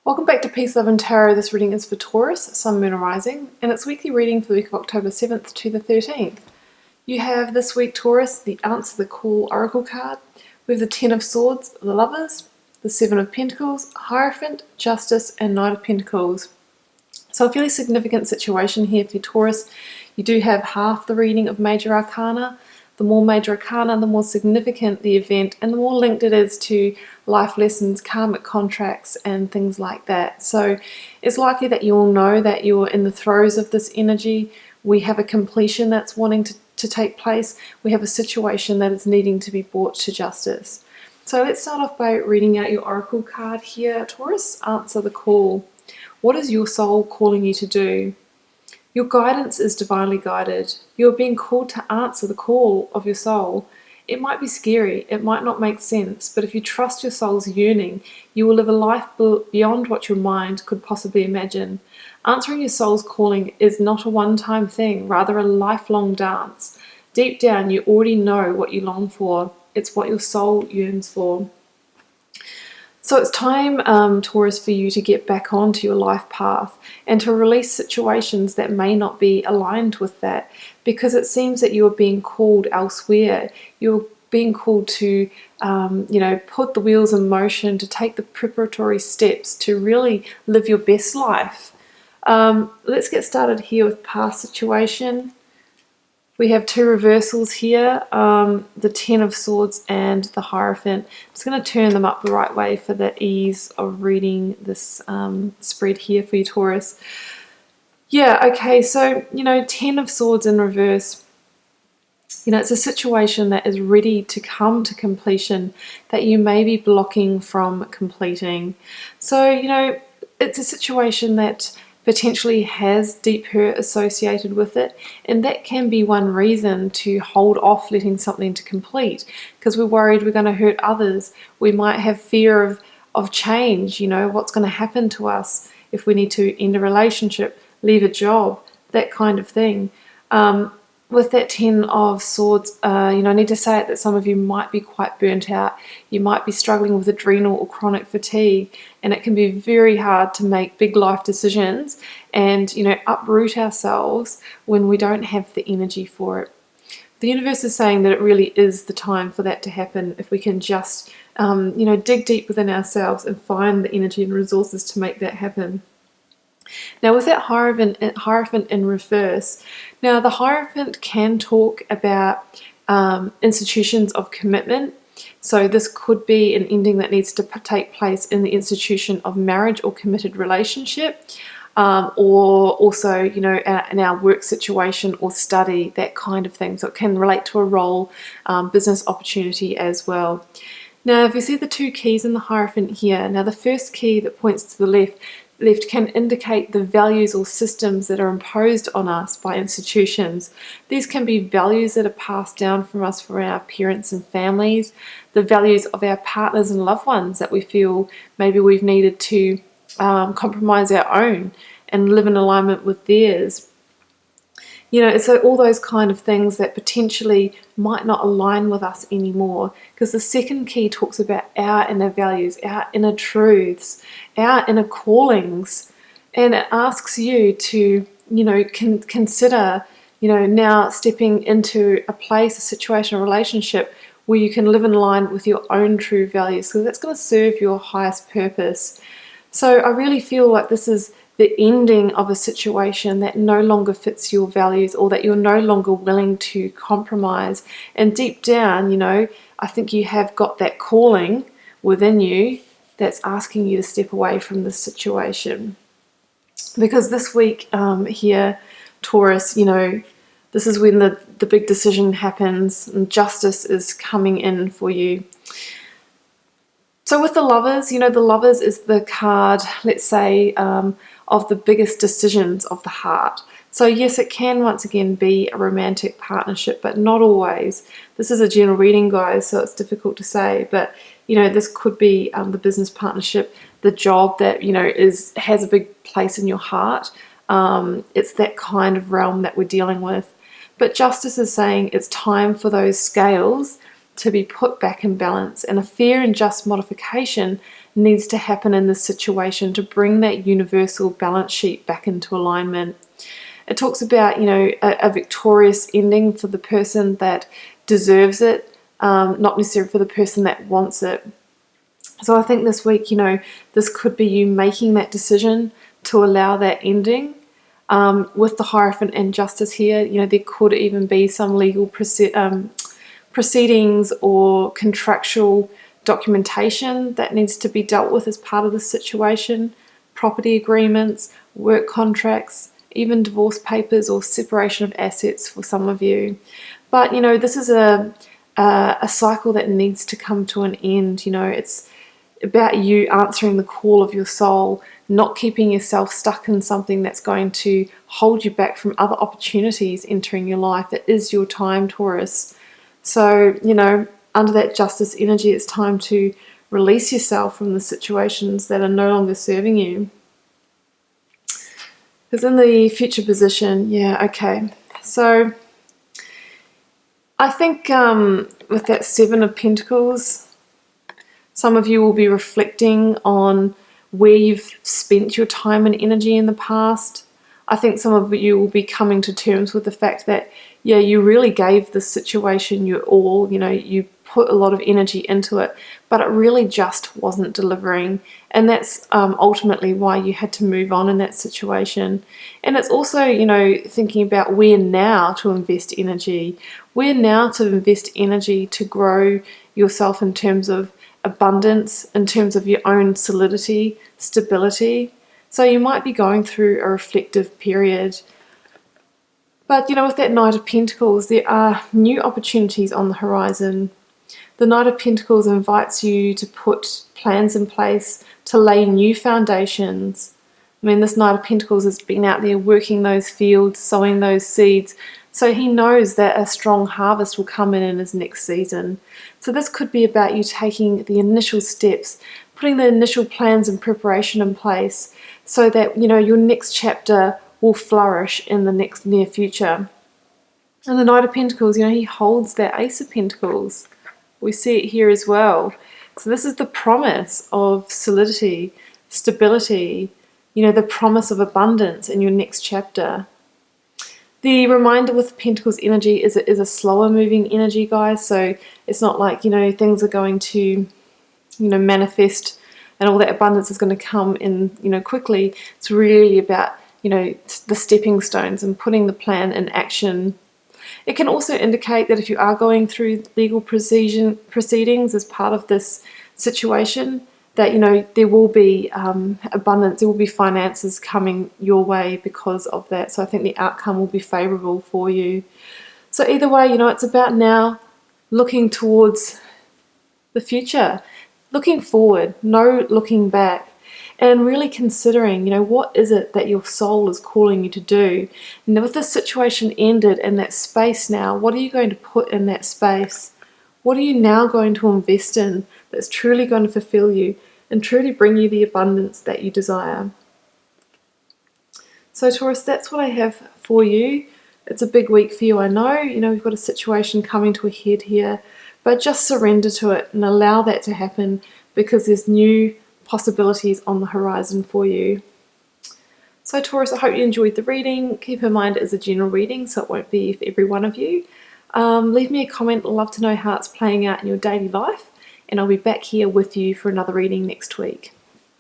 Welcome back to Peace, Love and Tarot. This reading is for Taurus, Sun, Moon, and Rising, and it's weekly reading for the week of October 7th to the 13th. You have this week, Taurus, the Answer the Call Oracle card. We have the Ten of Swords, the Lovers, the Seven of Pentacles, Hierophant, Justice, and Knight of Pentacles. So a fairly significant situation here for Taurus. You do have half the reading of Major Arcana. The more Major Arcana, the more significant the event, and the more linked it is to life lessons, karmic contracts, and things like that. So it's likely that you'll know that you're in the throes of this energy. We have a completion that's wanting to take place. We have a situation that is needing to be brought to justice. So let's start off by reading out your Oracle card here, Taurus. Answer the call. What is your soul calling you to do? Your guidance is divinely guided. You are being called to answer the call of your soul. It might be scary, it might not make sense, but if you trust your soul's yearning, you will live a life beyond what your mind could possibly imagine. Answering your soul's calling is not a one-time thing, rather a lifelong dance. Deep down, you already know what you long for. It's what your soul yearns for. So it's time, Taurus, for you to get back onto your life path and to release situations that may not be aligned with that, because it seems that you are being called elsewhere. You're being called to, put the wheels in motion, to take the preparatory steps to really live your best life. Let's get started here with past situation. We have two reversals here, the Ten of Swords and the Hierophant. I'm just going to turn them up the right way for the ease of reading this spread here for you, Taurus. Yeah, okay, so, Ten of Swords in reverse. It's a situation that is ready to come to completion that you may be blocking from completing. So, it's a situation that potentially has deep hurt associated with it, and that can be one reason to hold off letting something to complete, because we're worried we're going to hurt others. We might have fear of change, what's going to happen to us if we need to end a relationship, leave a job, that kind of thing. With that Ten of Swords, I need to say it that some of you might be quite burnt out. You might be struggling with adrenal or chronic fatigue, and it can be very hard to make big life decisions and, uproot ourselves when we don't have the energy for it. The universe is saying that it really is the time for that to happen if we can just, dig deep within ourselves and find the energy and resources to make that happen. Now with that Hierophant in reverse, now the Hierophant can talk about institutions of commitment. So this could be an ending that needs to take place in the institution of marriage or committed relationship, or also, in our work situation or study, that kind of thing. So it can relate to a role, business opportunity as well. Now if you see the two keys in the Hierophant here, now the first key that points to the left can indicate the values or systems that are imposed on us by institutions. These can be values that are passed down from us from our parents and families, the values of our partners and loved ones that we feel maybe we've needed to compromise our own and live in alignment with theirs. So all those kind of things that potentially might not align with us anymore, because the second key talks about our inner values, our inner truths, our inner callings, and it asks you to, consider, now stepping into a place, a situation, a relationship where you can live in line with your own true values, because that's going to serve your highest purpose. So I really feel like this is the ending of a situation that no longer fits your values, or that you're no longer willing to compromise. And deep down, I think you have got that calling within you that's asking you to step away from this situation. Because this week here, Taurus, this is when the big decision happens and justice is coming in for you. So with the Lovers, the Lovers is the card, let's say, of the biggest decisions of the heart. So yes, it can once again be a romantic partnership, but not always. This is a general reading, guys, so it's difficult to say, but this could be the business partnership, the job that has a big place in your heart. It's that kind of realm that we're dealing with. But justice is saying it's time for those scales to be put back in balance, and a fair and just modification needs to happen in this situation to bring that universal balance sheet back into alignment. It talks about, a victorious ending for the person that deserves it, not necessarily for the person that wants it. So I think this week, this could be you making that decision to allow that ending. With the Hierophant and Justice here, there could even be some legal proceedings or contractual documentation that needs to be dealt with as part of the situation, property agreements, work contracts, even divorce papers or separation of assets for some of you. But, this is a cycle that needs to come to an end. It's about you answering the call of your soul, not keeping yourself stuck in something that's going to hold you back from other opportunities entering your life. It is your time, Taurus. So, under that justice energy, it's time to release yourself from the situations that are no longer serving you. Because in the future position, okay. So, I think with that Seven of Pentacles, some of you will be reflecting on where you've spent your time and energy in the past. I think some of you will be coming to terms with the fact that, you really gave this situation your all, you put a lot of energy into it, but it really just wasn't delivering. And that's ultimately why you had to move on in that situation. And it's also, thinking about where now to invest energy, where now to invest energy to grow yourself in terms of abundance, in terms of your own solidity, stability. So you might be going through a reflective period. But, with that Knight of Pentacles, there are new opportunities on the horizon. The Knight of Pentacles invites you to put plans in place to lay new foundations. I mean, this Knight of Pentacles has been out there working those fields, sowing those seeds. So he knows that a strong harvest will come in his next season. So this could be about you taking the initial steps, putting the initial plans and preparation in place so that, your next chapter will flourish in the next near future. And the Knight of Pentacles, he holds that Ace of Pentacles. We see it here as well. So this is the promise of solidity, stability, the promise of abundance in your next chapter. The reminder with Pentacles energy is it is a slower moving energy, guys. So it's not like, things are going to, manifest and all that abundance is going to come in, quickly. It's really about, the stepping stones and putting the plan in action. It can also indicate that if you are going through legal proceedings as part of this situation, that, there will be abundance, there will be finances coming your way because of that. So I think the outcome will be favourable for you. So either way, it's about now looking towards the future, looking forward, no looking back, and really considering, what is it that your soul is calling you to do? And with this situation ended in that space now, what are you going to put in that space? What are you now going to invest in that's truly going to fulfill you and truly bring you the abundance that you desire? So Taurus, that's what I have for you. It's a big week for you, I know. We've got a situation coming to a head here, but just surrender to it and allow that to happen because there's new possibilities on the horizon for you. So Taurus, I hope you enjoyed the reading. Keep in mind it is a general reading, so it won't be for every one of you. Leave me a comment. I'd love to know how it's playing out in your daily life, and I'll be back here with you for another reading next week.